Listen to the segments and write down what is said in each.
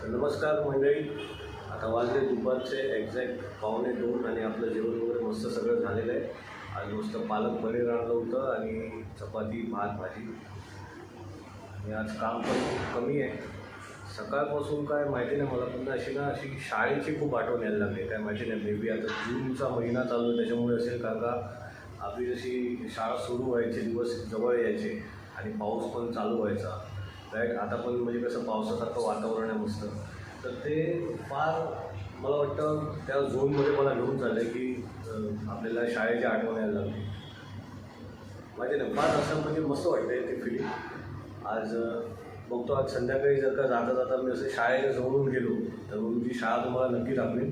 तर नमस्कार मंडळी. आता वाजले दुपारचे एक्झॅक्ट 1:45 आणि आपलं जेवण वगैरे मस्त सगळं झालेलं आहे. आज मस्त पालक पनीर आणलं होतं आणि चपाती भात भाजी. आणि आज काम पण खूप कमी आहे. सकाळपासून काय माहिती नाही मला, पण अशी शाळेची खूप आठवण यायला लागली. काय माहिती नाही, मे बी आता जूनचा महिना चालू आहे त्याच्यामुळे असेल. कारण का आपली जशी शाळा सुरू व्हायचे दिवस जवळ यायचे आणि पाऊस पण चालू व्हायचा राईट. आता पण म्हणजे कसं पावसासारखं वातावरण आहे मस्त. तर ते फार मला वाटतं त्या झोनमध्ये मला घेऊन चाललं की आपल्याला शाळेची आठवण यायला लागली. माहिती नाही, फार असं म्हणजे मस्त वाटतं आहे ते फिलिंग. आज बघतो आज संध्याकाळी जर का जाता जाता मी असं शाळेला जवळून गेलो तर मग ती शाळा तुम्हाला नक्की दाखवेन.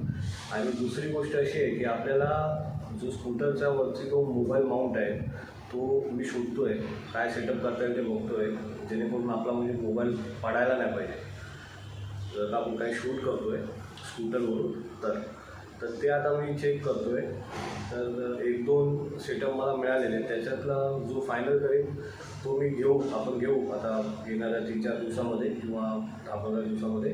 आणि दुसरी गोष्ट अशी आहे की आपल्याला जो स्कूटरच्या वरती तो मोबाईल माउंट आहे तो मी शोधतो आहे, काय सेटअप करता येईल ते बघतो आहे, जेणेकरून आपला म्हणजे मोबाईल पडायला नाही पाहिजे. जर आपण काही शूट करतो आहे स्कूटरवरून तर ते आता मी चेक करतो आहे. तर 1-2 सेटअप मला मिळालेले आहेत. त्याच्यातला जो फायनल करेन तो मी आपण घेऊ आता येणाऱ्या 3-4 दिवसामध्ये किंवा 10-15 दिवसामध्ये.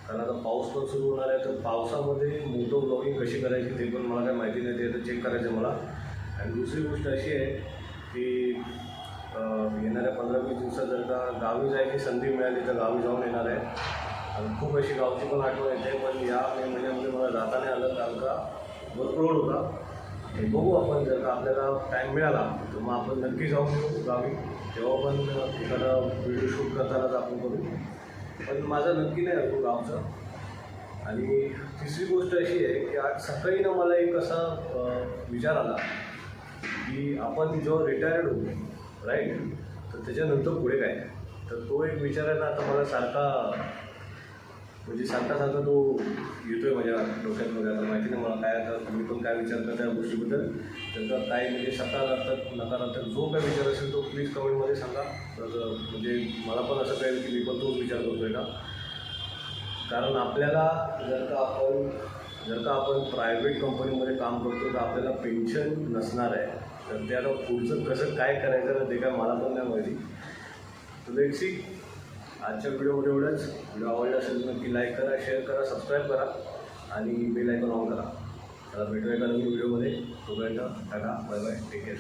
कारण आता पाऊस पण सुरू होणार आहे, तर पावसामध्ये मोटो ब्लॉगिंग कशी करायची ते पण मला काय माहिती नाही, ते आता चेक करायचं आहे मला. आणि दुसरी गोष्ट अशी आहे की येणाऱ्या 15-20 दिवसात जर का गावी जायची संधी मिळाली तर गावी जाऊन येणार आहे. आणि खूप अशी गावची पण आठवण येते, पण या मे महिन्यामध्ये मला जाता नाही आलं कारण का वर्कलोड होता. हे बघू आपण, जर का आपल्याला टाईम मिळाला तर मग आपण नक्की जाऊन येऊ गावी. तेव्हा पण एखादा व्हिडिओ शूट करतानाच आपण करू, पण माझं नक्की नाही अजून गावचं. आणि तिसरी गोष्ट अशी आहे की आज सकाळी ना मला एक असा विचार आला की आपण जेव्हा रिटायर्ड होतो राईट, तर त्याच्यानंतर पुढे काय. तर तो एक विचार आहे ना आता मला सारखा तो येतो आहे माझ्या डोक्यातमध्ये. आता माहिती नाही मला काय, आता तुम्ही पण काय विचार करता या गोष्टीबद्दल. त्याचा काय म्हणजे सकारात्मक नकारात्मक जो काय विचार असेल तो प्लीज कमेंटमध्ये सांगा. तर म्हणजे मला पण असं कळेल की मी पण तोच विचार करतो आहे का. कारण आपल्याला जर का आपण प्रायव्हेट कंपनीमध्ये काम करतो तर आपल्याला पेन्शन नसणार आहे. तर ते आता पुढचं कसं काय करायचं ना ते काय मला पण नाही माहिती. तर लेट्स सी. आजच्या व्हिडिओमध्ये एवढंच. व्हिडिओ आवडला असेल तर नक्की लाईक करा, शेअर करा, सबस्क्राईब करा आणि बेल आयकॉन ऑन करा. तर भेटूया एका नवीन व्हिडिओमध्ये. तोपर्यंत tata, bye bye, take care.